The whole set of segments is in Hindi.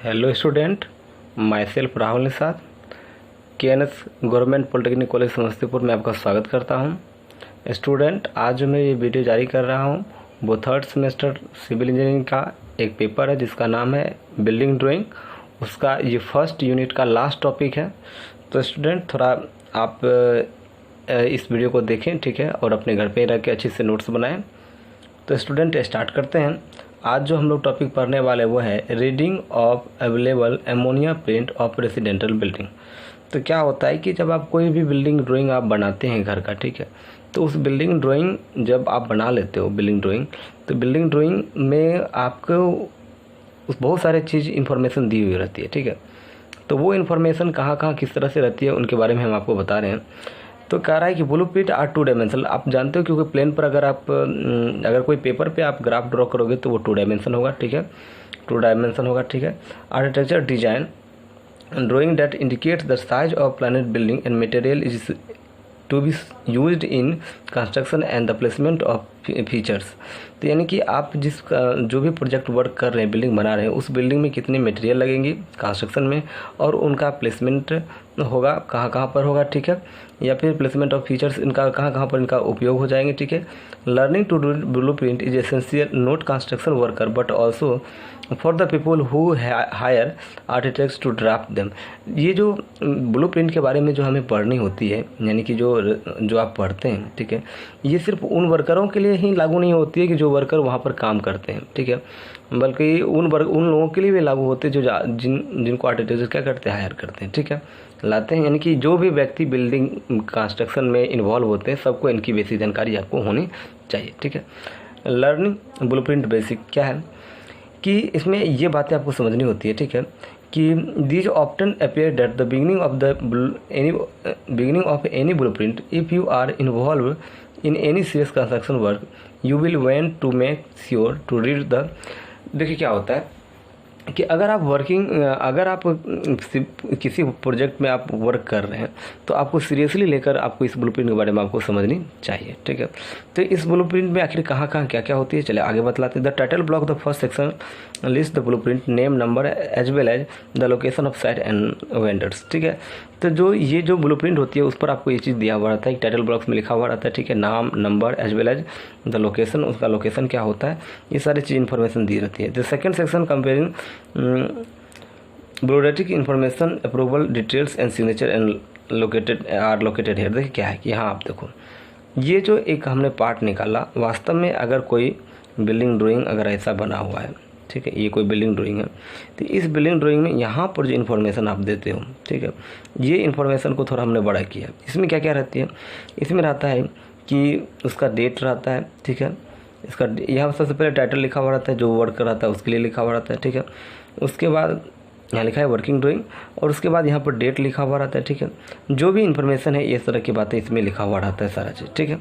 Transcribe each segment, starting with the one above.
Hello student, my self Rahul Nishad, KNS government polytechnic college Samastipur में आपका स्वागत करता हूं। स्टूडेंट, आज जो मैं ये वीडियो जारी कर रहा हूं वो थर्ड सेमेस्टर सिविल इंजीनियरिंग का एक पेपर है जिसका नाम है बिल्डिंग ड्राइंग। उसका ये फर्स्ट यूनिट का लास्ट टॉपिक है। तो स्टूडेंट, थोड़ा आप इस वीडियो को देखें, ठीक है, और अपने घर पे रह के अच्छे से नोट्स बनाएं। तो स्टूडेंट, स्टार्ट करते हैं। आज जो हम लोग टॉपिक पढ़ने वाले वो है reading of available ammonia print of residential building. तो क्या होता है कि जब आप कोई भी बिल्डिंग ड्राइंग आप बनाते हैं घर का, ठीक है, तो उस बिल्डिंग ड्राइंग जब आप बना लेते हो बिल्डिंग ड्राइंग, तो बिल्डिंग ड्राइंग में आपको उस बहुत सारे चीज़ इन्फॉर्मेशन दी हुई रहती है, ठीक है। तो वो इन्फॉर्मेशन कहाँ कहाँ किस तरह से रहती है उनके बारे में हम आपको बता रहे हैं। तो कह रहा है कि ब्लूप्रिंट आर 2 डायमेंशनल। आप जानते हो क्योंकि प्लेन पर अगर कोई पेपर पे आप ग्राफ ड्रॉ करोगे तो वो 2 डायमेंशन होगा, ठीक है, 2 डायमेंशन होगा, ठीक है। Architecture design drawing that indicates the size of planned building and material is to be used in construction and the placement of features. तो यानी कि आप जो भी प्रोजेक्ट वर्क कर रहे हैं, बिल्डिंग बना रहे हैं, उस बिल्डिंग में कितनी मटेरियल लगेंगी कंस्ट्रक्शन में और उनका प्लेसमेंट होगा कहाँ कहाँ पर होगा, ठीक है, या फिर प्लेसमेंट ऑफ फीचर्स इनका कहाँ कहाँ पर इनका उपयोग हो जाएंगे, ठीक है। Learning to do blueprint is essential not construction worker but also for the people who hire architects to draft them. ये जो ब्लूप्रिंट के बारे में जो हमें पढ़नी होती है, यानी कि जो आप पढ़ते हैं, ठीक है, ये सिर्फ उन वर्करों के लिए ही लागू नहीं होती है कि जो वर्कर वहाँ पर काम करते हैं, ठीक है, बल्कि उन लोगों के लिए भी लागू होते हैं जो जिनको आर्किटेक्ट क्या करते हैं, हायर करते हैं, ठीक है, लाते हैं। यानी कि जो भी व्यक्ति बिल्डिंग कंस्ट्रक्शन में इन्वॉल्व होते हैं सबको इनकी बेसिक जानकारी आपको होनी चाहिए, ठीक है। लर्निंग ब्लूप्रिंट बेसिक क्या है कि इसमें ये बातें आपको समझनी होती है, ठीक है, कि these often appear that the beginning of any blueprint if you are involve in any serious construction work you will want to make sure to read the. देखिए क्या होता है कि अगर आप किसी प्रोजेक्ट में आप वर्क कर रहे हैं तो आपको सीरियसली लेकर आपको इस ब्लूप्रिंट के बारे में आपको समझनी चाहिए, ठीक है। तो इस ब्लूप्रिंट में आखिर कहाँ कहाँ क्या क्या होती है, चलिए आगे बतलाते हैं। The title block the first section list the blueprint name number as well as the location of site and vendors, ठीक है। तो ये जो ब्लूप्रिंट होती है उस पर आपको ये चीज़ दिया हुआ रहता है, टाइटल ब्लॉक्स में लिखा हुआ रहता है, ठीक है, नाम number as well as the location, उसका लोकेशन क्या होता है, ये सारी चीज़ इन्फॉर्मेशन दी रहती है। The second section comparing bureaucratic information approval details and signature and located here. देखिए क्या है कि हाँ, आप देखो ये जो एक हमने पार्ट निकाला, वास्तव में अगर कोई बिल्डिंग ड्राइंग अगर ऐसा बना हुआ है, ठीक है, ये कोई बिल्डिंग ड्राइंग है, तो इस बिल्डिंग ड्राइंग में यहाँ पर जो इन्फॉर्मेशन आप देते हो, ठीक है, ये इन्फॉर्मेशन को थोड़ा हमने बड़ा किया। इसमें क्या क्या रहती है, इसमें रहता है कि उसका डेट रहता है, ठीक है, इसका यहाँ सबसे पहले टाइटल लिखा हुआ रहता है, जो वर्क कर रहा था उसके लिए लिखा हुआ रहता है, ठीक है। उसके बाद यहाँ लिखा है वर्किंग ड्राइंग और उसके बाद यहाँ पर डेट लिखा हुआ रहता है, ठीक है। जो भी इन्फॉर्मेशन है ये तरह की बातें इसमें लिखा हुआ रहता है सारा चीज़, ठीक है।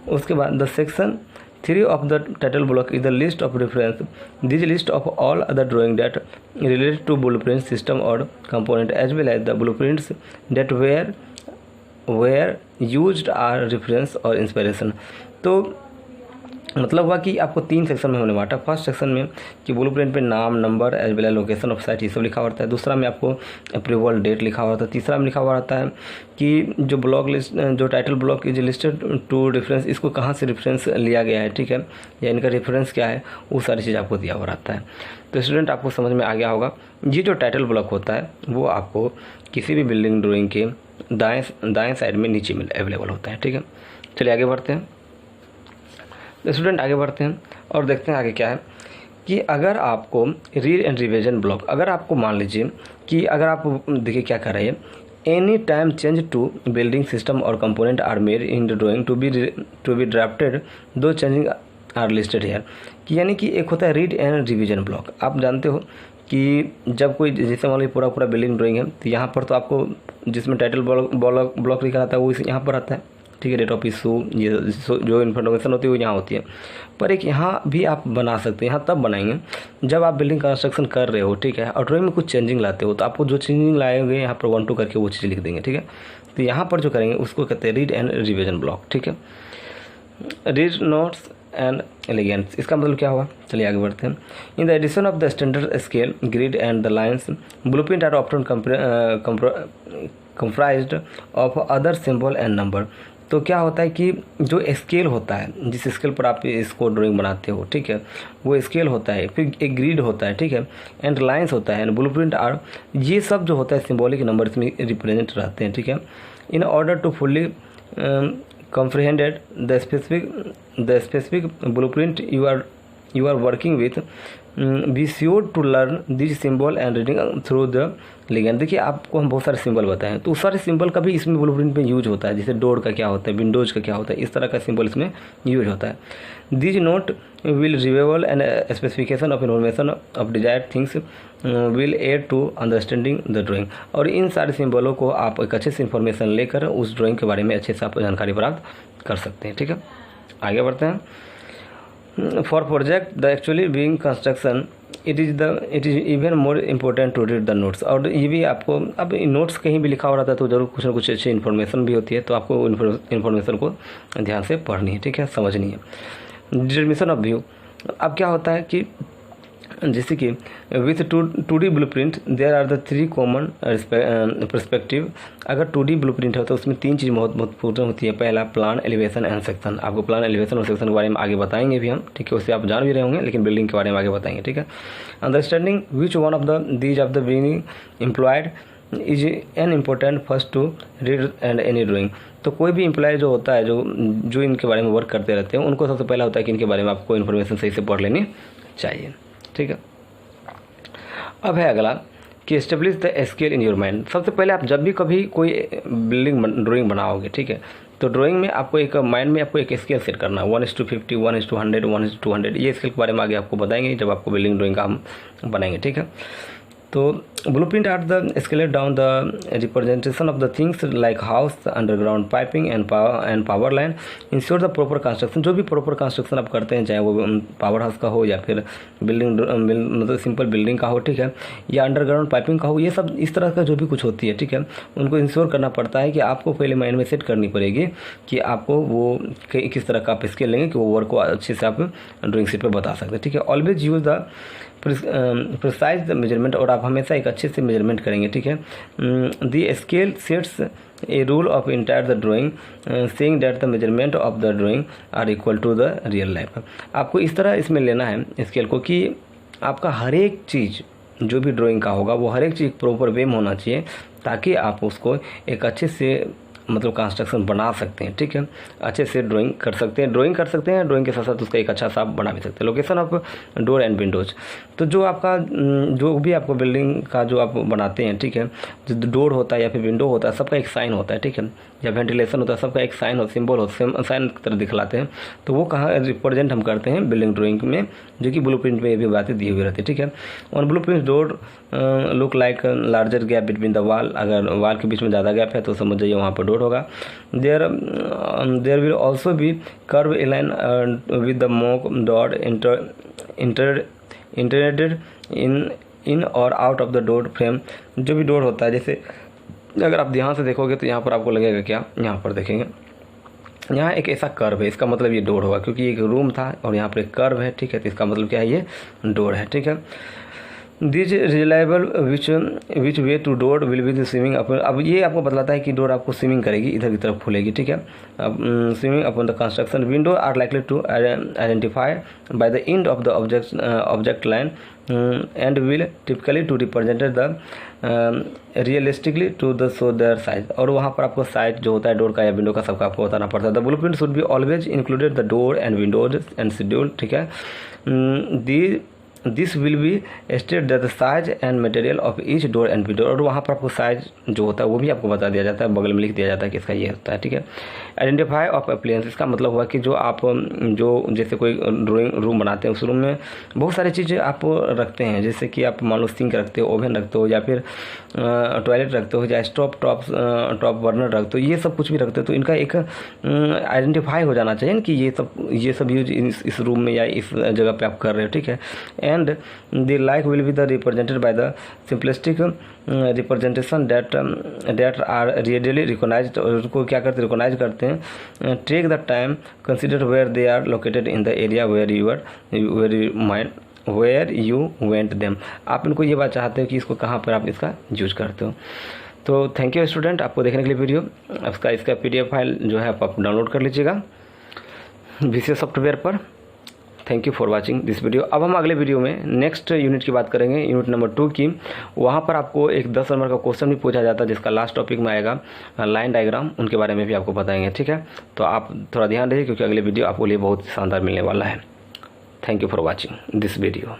उसके बाद the section 3 of the title block is the list of reference this list of all other drawing that related to blueprint system और component as well as the blueprints that were used are reference और इंस्पिरेशन। तो मतलब हुआ कि आपको 3 सेक्शन में हमने बांटा। फर्स्ट सेक्शन में कि ब्लूप्रिंट पे नाम number as well as location of site ये सब लिखा हुआ रहता है। दूसरा में आपको अप्रूवल डेट लिखा हुआ रहता है। तीसरा में लिखा हुआ रहता है कि जो ब्लॉक लिस्ट जो title block is listed to reference, इसको कहाँ से रेफरेंस लिया गया है, ठीक है, या इनका रेफरेंस क्या है, वो सारी चीज़ आपको दिया हुआ रहता है। तो स्टूडेंट, आपको समझ में आ गया होगा ये जो टाइटल ब्लॉक होता है वो आपको किसी भी बिल्डिंग ड्राइंग के दाएँ साइड में नीचे में अवेलेबल होता है, ठीक है। चलिए आगे बढ़ते हैं। स्टूडेंट आगे बढ़ते हैं और देखते हैं आगे क्या है कि अगर आपको रीड एंड रिवीजन ब्लॉक, अगर आपको मान लीजिए कि अगर आप देखिए क्या कर रहे हैं, any time change to building system और component are made in the drawing to be drafted though changing are listed here. कि यानी कि एक होता है रीड एंड रिवीजन ब्लॉक। आप जानते हो कि जब कोई जैसे मान लीजिए पूरा बिल्डिंग ड्राइंग है तो यहाँ पर तो आपको जिसमें टाइटल ब्लॉक लिखा रहता है वो यहाँ पर आता है, ठीक है, डेट ऑफ इशू, ये जो इन्फॉर्मेशन होती है वो यहाँ होती है। पर एक यहाँ भी आप बना सकते हैं, यहाँ तब बनाएंगे जब आप बिल्डिंग कंस्ट्रक्शन कर रहे हो, ठीक है, और ड्राइंग में कुछ चेंजिंग लाते हो तो आपको जो चेंजिंग लाएंगे यहाँ पर 1 2 करके वो चीज़ लिख देंगे, ठीक है। तो यहाँ पर जो करेंगे उसको कहते हैं रीड एंड रिवीजन ब्लॉक, ठीक है। Read notes and elegance. इसका मतलब क्या हुआ, चलिए आगे बढ़ते हैं। In the addition of the standard scale grid and the lines blueprint are often comprised of other symbol and number. तो क्या होता है कि जो स्केल होता है, जिस स्केल पर आप इसको ड्राइंग बनाते हो, ठीक है, वो स्केल होता है, फिर एक ग्रिड होता है, ठीक है, एंड लाइंस होता है, एंड ब्लूप्रिंट आर, ये सब जो होता है सिंबॉलिक नंबर्स में रिप्रेजेंट रहते हैं, ठीक है। In order to fully comprehended the specific blueprint you are working with, be sure to learn this symbol and reading through the ligand। देखिए आपको हम बहुत सारे सिंबल बताएं, तो उस सारे सिंबल का भी इसमें ब्लूप्रिंट में यूज होता है। जैसे डोर का क्या होता है, विंडोज का क्या होता है, इस तरह का सिंबल इसमें यूज होता है। This note will reveal and specification of information of desired things will add to understanding the drawing. और इन सारे सिंबलों को आप एक अच्छे से इन्फॉर्मेशन लेकर उस ड्राइंग के बारे में अच्छे से आप जानकारी प्राप्त कर सकते हैं, ठीक है। आगे बढ़ते हैं। For project the actually being construction it is even more important to read the notes. और ये भी आपको, अब नोट्स कहीं भी लिखा हो रहा था तो जरूर कुछ ना कुछ अच्छी इन्फॉर्मेशन भी होती है, तो आपको इन्फॉर्मेशन को ध्यान से पढ़नी है, ठीक है, समझनी है। डिटरमिनेशन ऑफ व्यू, अब क्या होता है कि जैसे कि with 2D blueprint there are the 3 common perspective. अगर 2D ब्लूप्रिंट है तो उसमें 3 चीज़ बहुत महत्वपूर्ण होती है। पहला प्लान, एलिवेशन एंड सेक्शन। आपको प्लान, एलिवेशन और सेक्शन के बारे में आगे बताएंगे भी हम, ठीक है, उससे आप जान भी रहे होंगे, लेकिन बिल्डिंग के बारे में आगे बताएंगे, ठीक है। Understanding which one of these of the being employed is an important first to read and any drawing. तो कोई भी एम्प्लॉय जो होता है, जो इनके बारे में वर्क करते रहते हैं, उनको सबसे पहला होता है कि इनके बारे में आपको इन्फॉर्मेशन सही से पढ़ लेनी चाहिए, ठीक है। अब है अगला कि establish the scale in your mind. सबसे पहले आप जब भी कभी कोई बिल्डिंग ड्राइंग बनाओगे, ठीक है, तो ड्राइंग में आपको एक माइंड में आपको एक स्केल सेट करना है, 1:50, 1:100, 1:200। ये स्केल के बारे में आगे आपको बताएंगे जब आपको बिल्डिंग ड्राइंग का हम बनाएंगे, ठीक है। तो blueprint are the scaled down the representation of the things like house, underground piping and power line ensure the proper construction. जो भी प्रॉपर कंस्ट्रक्शन आप करते हैं, चाहे वो पावर हाउस का हो या फिर बिल्डिंग मतलब सिंपल बिल्डिंग का हो, ठीक है, या अंडरग्राउंड पाइपिंग का हो, ये सब इस तरह का जो भी कुछ होती है, ठीक है, उनको इंश्योर करना पड़ता है कि आपको पहले माइंड में सेट करनी पड़ेगी कि आपको वो किस तरह का आप स्केल लेंगे कि वो वर्क को अच्छे से आप ड्राइंग शीट पर बता सकते हैं, ठीक है। Always use the precise measurement, और आप हमेशा एक अच्छे से मेजरमेंट करेंगे, ठीक है। The scale sets a rule of entire the drawing saying that the measurement of the drawing are equal to the real life. आपको इस तरह इसमें लेना है स्केल को कि आपका हर एक चीज़ जो भी ड्राइंग का होगा वो हर एक चीज़ प्रॉपर वे में होना चाहिए, ताकि आप उसको एक अच्छे से मतलब कंस्ट्रक्शन बना सकते हैं, ठीक है, अच्छे से ड्राइंग कर सकते हैं, ड्राइंग के साथ साथ उसका एक अच्छा सा बना भी सकते हैं। Location of door and Windows, तो जो आपका जो भी आपको बिल्डिंग का जो आप बनाते हैं, ठीक है, जो डोर होता है या फिर विंडो होता है, सबका एक साइन होता है, ठीक है, या वेंटिलेशन होता है, सबका एक साइन हो, सिंबल हो, साइन की तरह दिखलाते हैं। तो वो कहाँ रिप्रेजेंट हम करते हैं बिल्डिंग ड्राइंग में, जो कि ब्लूप्रिंट में ये भी बातें दी हुई रहती है, ठीक है। On blueprint door look like larger gap between the वाल, अगर वाल के बीच में ज़्यादा गैप है तो समझ जाइए वहाँ पर डोर होगा। There will also be curve line with the mock dot indicated in और out of the door frame. जो भी डोर होता है, जैसे अगर आप ध्यान से देखोगे तो यहाँ पर आपको लगेगा क्या, यहाँ पर देखेंगे यहाँ एक ऐसा कर्व है, इसका मतलब ये डोर होगा, क्योंकि एक रूम था और यहाँ पर एक कर्व है, ठीक है, तो इसका मतलब क्या है, ये डोर है, ठीक है। This reliable which way to door will be the swimming open. अब ये आपको बतलाता है कि डोर आपको स्विमिंग करेगी, इधर की तरफ खुलेगी, ठीक है। अब swimming upon the construction window are likely to identify by the end of the object line and will typically to represented the realistically to the so their size. और वहाँ पर आपको साइज जो होता है डोर का या विंडो का सबका आपको बताना पड़ता है। The blueprint should be always included the door and Windows and schedule, ठीक है। This will be state that the size and material of each door and window. और वहाँ पर आपको साइज जो होता है वो भी आपको बता दिया जाता है, बगल में लिख दिया जाता है कि इसका ये होता है, ठीक है। आइडेंटिफाई ऑफ अप्लायंस, इसका मतलब हुआ कि जो आप जो जैसे कोई ड्राइंग रूम बनाते हैं, उस रूम में बहुत सारी चीज़ें आप रखते हैं, जैसे कि आप मान लो सिंक रखते हो, ओवन रखते हो, या फिर टॉयलेट रखते हो, या स्टोव टॉप बर्नर रखते हो, ये सब कुछ भी रखते हो, तो इनका एक आइडेंटिफाई हो जाना चाहिए कि ये सब यूज इस रूम में या इस जगह पे आप कर रहे हो, ठीक है। And the like will be the represented by the simplistic representation that are really recognise, उनको क्या करते रिकोगनाइज करते हैं। Take the time consider where they are located in the area where you went them. आप इनको ये बात चाहते हो कि इसको कहाँ पर आप इसका यूज करते हो। तो थैंक यू स्टूडेंट, आपको देखने के लिए वीडियो। इसका PDF फाइल जो है आप डाउनलोड कर लीजिएगा VCS सॉफ्टवेयर पर। Thank you for watching this video. अब हम अगले वीडियो में नेक्स्ट यूनिट की बात करेंगे, यूनिट नंबर 2 की। वहाँ पर आपको एक 10 नंबर का क्वेश्चन भी पूछा जाता है, जिसका लास्ट टॉपिक में आएगा लाइन डायग्राम, उनके बारे में भी आपको बताएंगे। ठीक है, तो आप थोड़ा ध्यान रहिए क्योंकि अगले वीडियो आपको लिए बहुत शानदार मिलने वाला है। Thank you for watching this video.